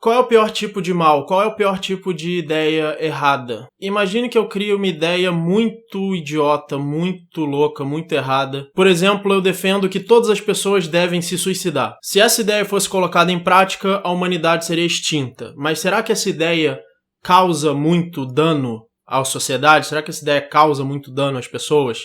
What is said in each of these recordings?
Qual é o pior tipo de mal? Qual é o pior tipo de ideia errada? Imagine que eu crio uma ideia muito idiota, muito louca, muito errada. Por exemplo, eu defendo que todas as pessoas devem se suicidar. Se essa ideia fosse colocada em prática, a humanidade seria extinta. Mas será que essa ideia causa muito dano à sociedade? Será que essa ideia causa muito dano às pessoas?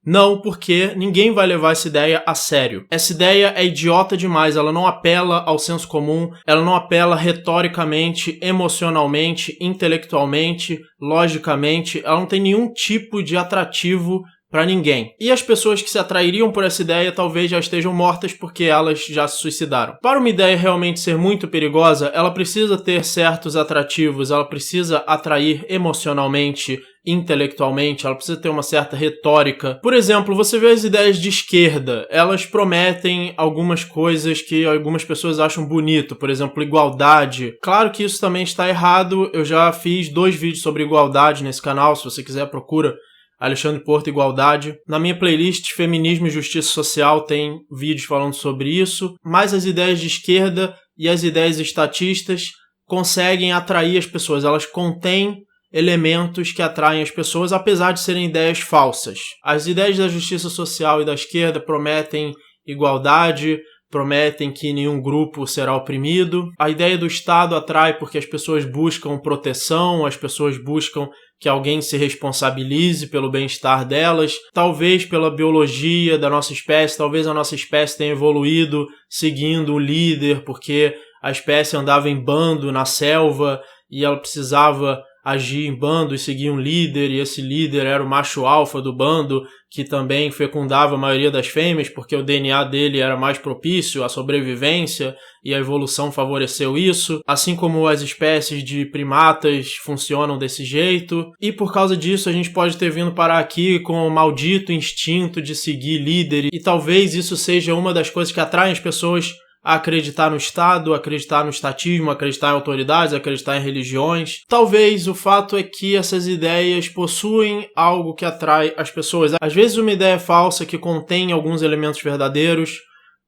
Não, porque ninguém vai levar essa ideia a sério. Essa ideia é idiota demais, ela não apela ao senso comum, ela não apela retoricamente, emocionalmente, intelectualmente, logicamente, ela não tem nenhum tipo de atrativo para ninguém. E as pessoas que se atrairiam por essa ideia talvez já estejam mortas porque elas já se suicidaram. Para uma ideia realmente ser muito perigosa, ela precisa ter certos atrativos, ela precisa atrair emocionalmente, intelectualmente, ela precisa ter uma certa retórica. Por exemplo, você vê as ideias de esquerda, elas prometem algumas coisas que algumas pessoas acham bonito, por exemplo, igualdade. Claro que isso também está errado, eu já fiz 2 vídeos sobre igualdade nesse canal, se você quiser procura Alexandre Porto Igualdade. Na minha playlist Feminismo e Justiça Social tem vídeos falando sobre isso, mas as ideias de esquerda e as ideias estatistas conseguem atrair as pessoas, elas contêm elementos que atraem as pessoas, apesar de serem ideias falsas. As ideias da justiça social e da esquerda prometem igualdade, prometem que nenhum grupo será oprimido. A ideia do Estado atrai porque as pessoas buscam proteção, as pessoas buscam que alguém se responsabilize pelo bem-estar delas, talvez pela biologia da nossa espécie, talvez a nossa espécie tenha evoluído seguindo o líder, porque a espécie andava em bando na selva e ela precisava agir em bando e seguir um líder, e esse líder era o macho alfa do bando, que também fecundava a maioria das fêmeas, porque o DNA dele era mais propício à sobrevivência, e a evolução favoreceu isso, assim como as espécies de primatas funcionam desse jeito, e por causa disso a gente pode ter vindo parar aqui com o maldito instinto de seguir líder, e talvez isso seja uma das coisas que atraem as pessoas a acreditar no Estado, acreditar no estatismo, acreditar em autoridades, acreditar em religiões. Talvez o fato é que essas ideias possuem algo que atrai as pessoas. Às vezes uma ideia falsa que contém alguns elementos verdadeiros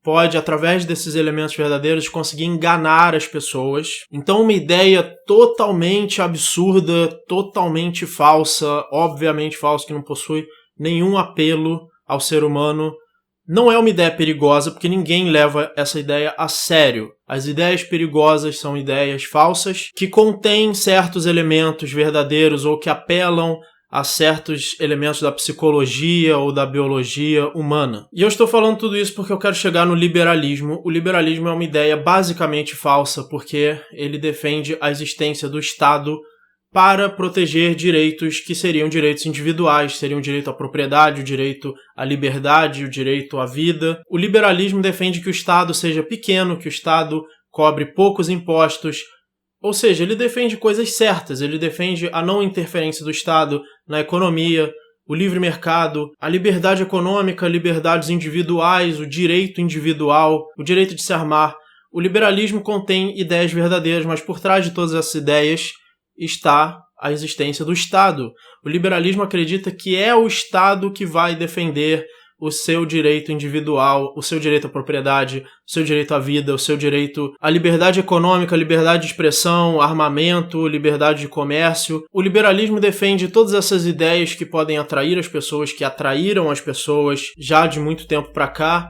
pode, através desses elementos verdadeiros, conseguir enganar as pessoas. Então uma ideia totalmente absurda, totalmente falsa, obviamente falsa, que não possui nenhum apelo ao ser humano, não é uma ideia perigosa, porque ninguém leva essa ideia a sério. As ideias perigosas são ideias falsas que contêm certos elementos verdadeiros ou que apelam a certos elementos da psicologia ou da biologia humana. E eu estou falando tudo isso porque eu quero chegar no liberalismo. O liberalismo é uma ideia basicamente falsa porque ele defende a existência do Estado para proteger direitos que seriam direitos individuais, seriam o direito à propriedade, o direito à liberdade, o direito à vida. O liberalismo defende que o Estado seja pequeno, que o Estado cobre poucos impostos, ou seja, ele defende coisas certas, ele defende a não interferência do Estado na economia, o livre mercado, a liberdade econômica, liberdades individuais, o direito individual, o direito de se armar. O liberalismo contém ideias verdadeiras, mas por trás de todas essas ideias está a existência do Estado. O liberalismo acredita que é o Estado que vai defender o seu direito individual, o seu direito à propriedade, o seu direito à vida, o seu direito à liberdade econômica, liberdade de expressão, armamento, liberdade de comércio. O liberalismo defende todas essas ideias que podem atrair as pessoas, que atraíram as pessoas já de muito tempo para cá,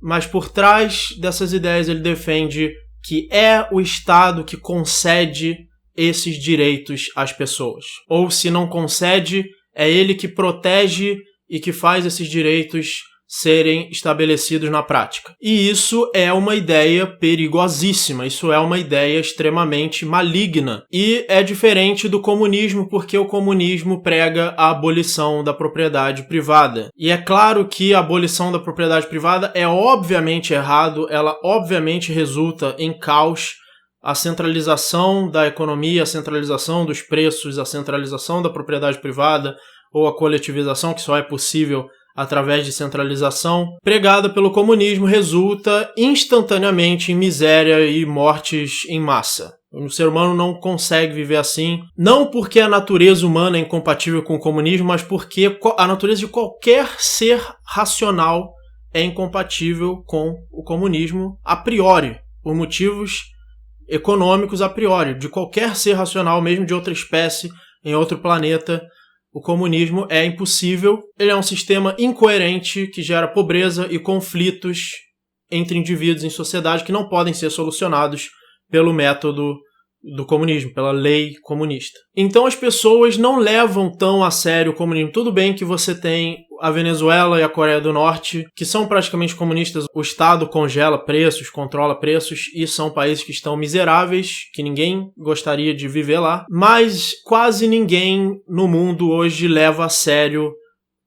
mas por trás dessas ideias ele defende que é o Estado que concede esses direitos às pessoas. Ou, se não concede, é ele que protege e que faz esses direitos serem estabelecidos na prática. E isso é uma ideia perigosíssima, isso é uma ideia extremamente maligna. E é diferente do comunismo, porque o comunismo prega a abolição da propriedade privada. E é claro que a abolição da propriedade privada é obviamente errado, ela obviamente resulta em caos, a centralização da economia, a centralização dos preços, a centralização da propriedade privada ou a coletivização, que só é possível através de centralização, pregada pelo comunismo, resulta instantaneamente em miséria e mortes em massa. O ser humano não consegue viver assim, não porque a natureza humana é incompatível com o comunismo, mas porque a natureza de qualquer ser racional é incompatível com o comunismo a priori, por motivos econômicos a priori, de qualquer ser racional, mesmo de outra espécie, em outro planeta. O comunismo é impossível, ele é um sistema incoerente que gera pobreza e conflitos entre indivíduos em sociedade que não podem ser solucionados pelo método do comunismo, pela lei comunista. Então as pessoas não levam tão a sério o comunismo. Tudo bem que você tem a Venezuela e a Coreia do Norte, que são praticamente comunistas, o Estado congela preços, controla preços, e são países que estão miseráveis, que ninguém gostaria de viver lá, mas quase ninguém no mundo hoje leva a sério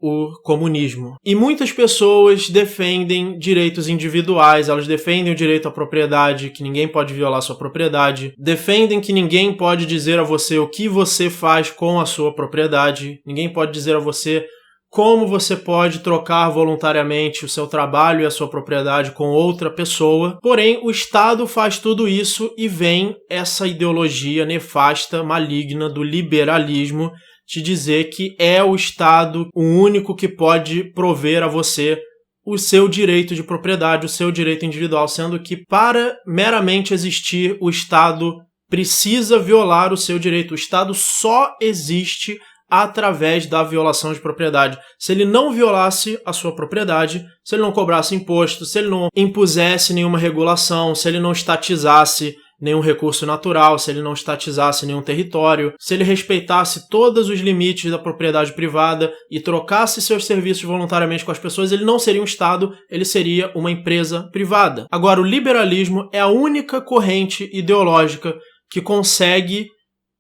o comunismo. E muitas pessoas defendem direitos individuais, elas defendem o direito à propriedade, que ninguém pode violar sua propriedade, defendem que ninguém pode dizer a você o que você faz com a sua propriedade, ninguém pode dizer a você como você pode trocar voluntariamente o seu trabalho e a sua propriedade com outra pessoa. Porém, o Estado faz tudo isso e vem essa ideologia nefasta, maligna do liberalismo te dizer que é o Estado o único que pode prover a você o seu direito de propriedade, o seu direito individual, sendo que para meramente existir o Estado precisa violar o seu direito. O Estado só existe através da violação de propriedade. Se ele não violasse a sua propriedade, se ele não cobrasse imposto, se ele não impusesse nenhuma regulação, se ele não estatizasse nenhum recurso natural, se ele não estatizasse nenhum território, se ele respeitasse todos os limites da propriedade privada e trocasse seus serviços voluntariamente com as pessoas, ele não seria um Estado, ele seria uma empresa privada. Agora, o liberalismo é a única corrente ideológica que consegue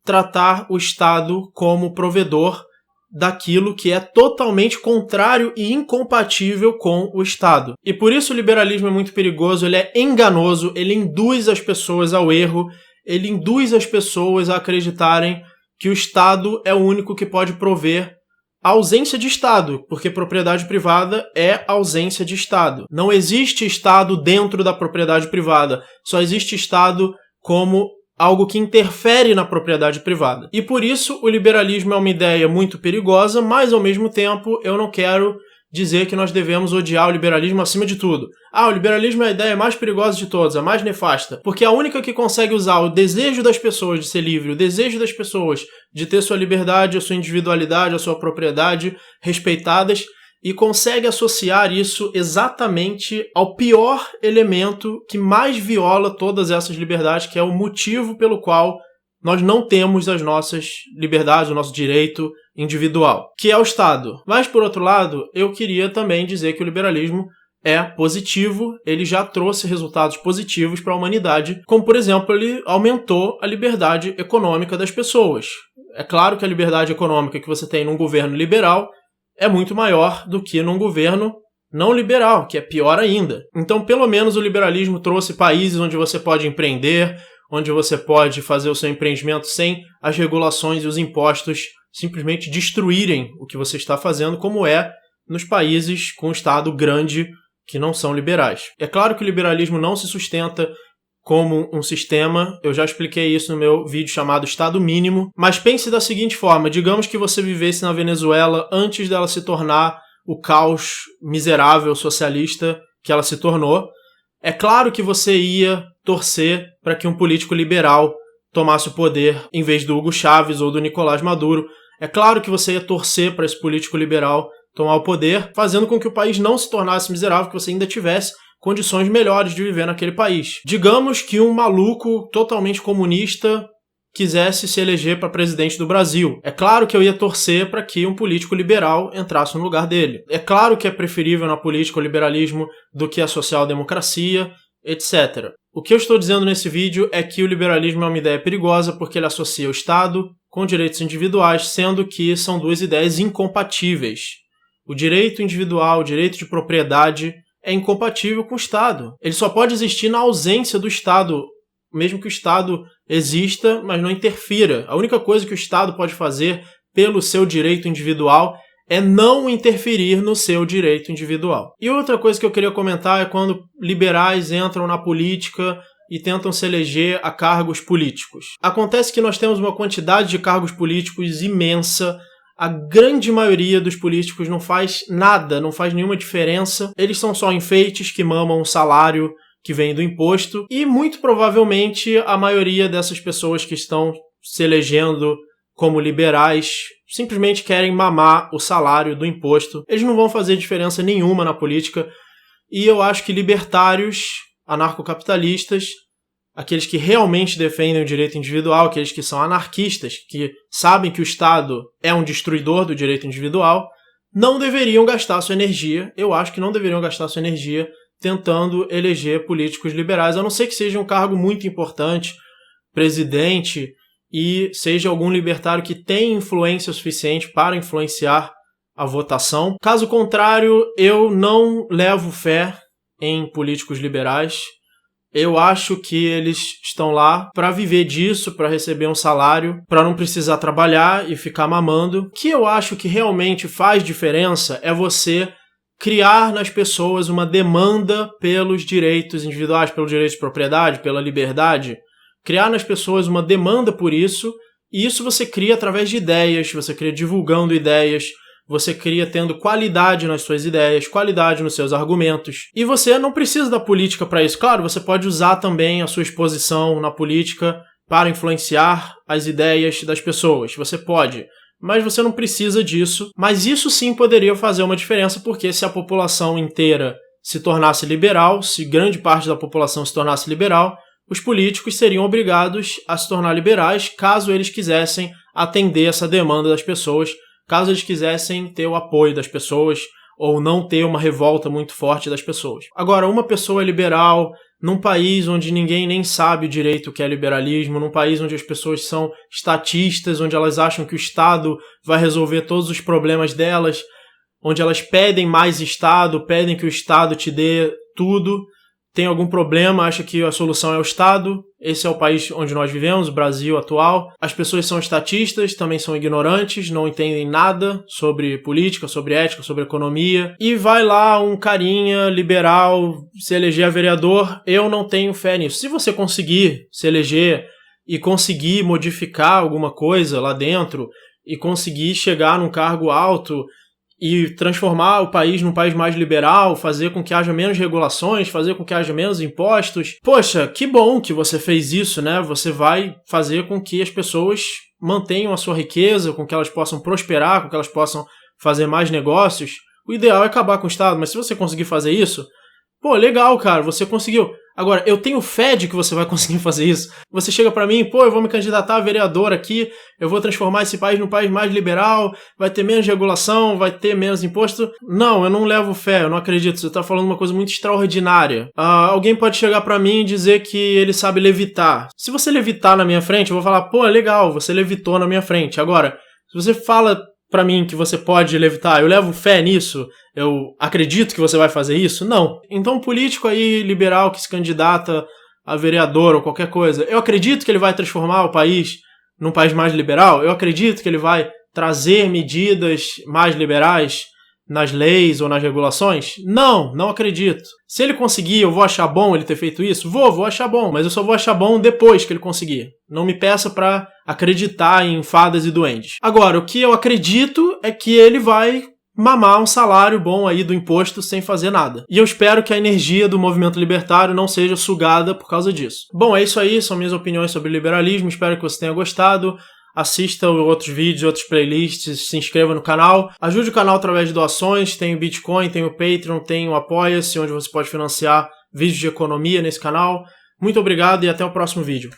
tratar o Estado como provedor daquilo que é totalmente contrário e incompatível com o Estado. E por isso o liberalismo é muito perigoso, ele é enganoso, ele induz as pessoas ao erro, ele induz as pessoas a acreditarem que o Estado é o único que pode prover a ausência de Estado, porque propriedade privada é ausência de Estado. Não existe Estado dentro da propriedade privada, só existe Estado como algo que interfere na propriedade privada. E por isso o liberalismo é uma ideia muito perigosa, mas ao mesmo tempo eu não quero dizer que nós devemos odiar o liberalismo acima de tudo. O liberalismo é a ideia mais perigosa de todas, a mais nefasta, porque é a única que consegue usar o desejo das pessoas de ser livre, o desejo das pessoas de ter sua liberdade, a sua individualidade, a sua propriedade respeitadas, e consegue associar isso exatamente ao pior elemento que mais viola todas essas liberdades, que é o motivo pelo qual nós não temos as nossas liberdades, o nosso direito individual, que é o Estado. Mas, por outro lado, eu queria também dizer que o liberalismo é positivo, ele já trouxe resultados positivos para a humanidade, como, por exemplo, ele aumentou a liberdade econômica das pessoas. É claro que a liberdade econômica que você tem num governo liberal é muito maior do que num governo não liberal, que é pior ainda. Então, pelo menos o liberalismo trouxe países onde você pode empreender, onde você pode fazer o seu empreendimento sem as regulações e os impostos simplesmente destruírem o que você está fazendo, como é nos países com Estado grande que não são liberais. É claro que o liberalismo não se sustenta como um sistema, eu já expliquei isso no meu vídeo chamado Estado Mínimo, mas pense da seguinte forma, digamos que você vivesse na Venezuela antes dela se tornar o caos miserável socialista que ela se tornou. É claro que você ia torcer para que um político liberal tomasse o poder em vez do Hugo Chávez ou do Nicolás Maduro. É claro que você ia torcer para esse político liberal tomar o poder, fazendo com que o país não se tornasse miserável, que você ainda tivesse condições melhores de viver naquele país. Digamos que um maluco totalmente comunista quisesse se eleger para presidente do Brasil. É claro que eu ia torcer para que um político liberal entrasse no lugar dele. É claro que é preferível na política o liberalismo do que a social-democracia, etc. O que eu estou dizendo nesse vídeo é que o liberalismo é uma ideia perigosa porque ele associa o Estado com direitos individuais, sendo que são duas ideias incompatíveis. O direito individual, o direito de propriedade é incompatível com o Estado. Ele só pode existir na ausência do Estado, mesmo que o Estado exista, mas não interfira. A única coisa que o Estado pode fazer pelo seu direito individual é não interferir no seu direito individual. E outra coisa que eu queria comentar é quando liberais entram na política e tentam se eleger a cargos políticos. Acontece que nós temos uma quantidade de cargos políticos imensa. A grande maioria dos políticos não faz nada, não faz nenhuma diferença. Eles são só enfeites que mamam um salário que vem do imposto, e muito provavelmente a maioria dessas pessoas que estão se elegendo como liberais simplesmente querem mamar o salário do imposto. Eles não vão fazer diferença nenhuma na política, e eu acho que libertários, anarcocapitalistas, aqueles que realmente defendem o direito individual, aqueles que são anarquistas, que sabem que o Estado é um destruidor do direito individual, não deveriam gastar sua energia, eu acho que não deveriam gastar sua energia tentando eleger políticos liberais, a não ser que seja um cargo muito importante, presidente, e seja algum libertário que tenha influência suficiente para influenciar a votação. Caso contrário, eu não levo fé em políticos liberais. Eu acho que eles estão lá para viver disso, para receber um salário, para não precisar trabalhar e ficar mamando. O que eu acho que realmente faz diferença é você criar nas pessoas uma demanda pelos direitos individuais, pelo direito de propriedade, pela liberdade. Criar nas pessoas uma demanda por isso, e isso você cria através de ideias, você cria divulgando ideias, você cria tendo qualidade nas suas ideias, qualidade nos seus argumentos. E você não precisa da política para isso. Claro, você pode usar também a sua exposição na política para influenciar as ideias das pessoas. Você pode, mas você não precisa disso. Mas isso sim poderia fazer uma diferença, porque se a população inteira se tornasse liberal, se grande parte da população se tornasse liberal, os políticos seriam obrigados a se tornar liberais caso eles quisessem atender essa demanda das pessoas, caso eles quisessem ter o apoio das pessoas ou não ter uma revolta muito forte das pessoas. Agora, uma pessoa liberal num país onde ninguém nem sabe direito o que é liberalismo, num país onde as pessoas são estatistas, onde elas acham que o Estado vai resolver todos os problemas delas, onde elas pedem mais Estado, pedem que o Estado te dê tudo, tem algum problema, acha que a solução é o Estado. Esse é o país onde nós vivemos, o Brasil atual. As pessoas são estatistas, também são ignorantes, não entendem nada sobre política, sobre ética, sobre economia. E vai lá um carinha liberal se eleger a vereador. Eu não tenho fé nisso. Se você conseguir se eleger e conseguir modificar alguma coisa lá dentro e conseguir chegar num cargo alto e transformar o país num país mais liberal, fazer com que haja menos regulações, fazer com que haja menos impostos. Poxa, que bom que você fez isso, né? Você vai fazer com que as pessoas mantenham a sua riqueza, com que elas possam prosperar, com que elas possam fazer mais negócios. O ideal é acabar com o Estado, mas se você conseguir fazer isso, pô, legal, cara, você conseguiu. Agora, eu tenho fé de que você vai conseguir fazer isso. Você chega pra mim, pô, eu vou me candidatar a vereador aqui, eu vou transformar esse país num país mais liberal, vai ter menos regulação, vai ter menos imposto. Não, eu não levo fé, eu não acredito. Você tá falando uma coisa muito extraordinária. Alguém pode chegar pra mim e dizer que ele sabe levitar. Se você levitar na minha frente, eu vou falar, pô, legal, você levitou na minha frente. Agora, se você fala pra mim que você pode levitar, eu levo fé nisso? Eu acredito que você vai fazer isso? Não. Então um político aí liberal que se candidata a vereador ou qualquer coisa, eu acredito que ele vai transformar o país num país mais liberal? Eu acredito que ele vai trazer medidas mais liberais nas leis ou nas regulações? Não, não acredito. Se ele conseguir, eu vou achar bom ele ter feito isso? Vou achar bom, mas eu só vou achar bom depois que ele conseguir. Não me peça pra acreditar em fadas e duendes. Agora, o que eu acredito é que ele vai mamar um salário bom aí do imposto sem fazer nada. E eu espero que a energia do movimento libertário não seja sugada por causa disso. Bom, é isso aí, são minhas opiniões sobre liberalismo, espero que você tenha gostado. Assista outros vídeos, outras playlists, se inscreva no canal. Ajude o canal através de doações, tem o Bitcoin, tem o Patreon, tem o Apoia-se, onde você pode financiar vídeos de economia nesse canal. Muito obrigado e até o próximo vídeo.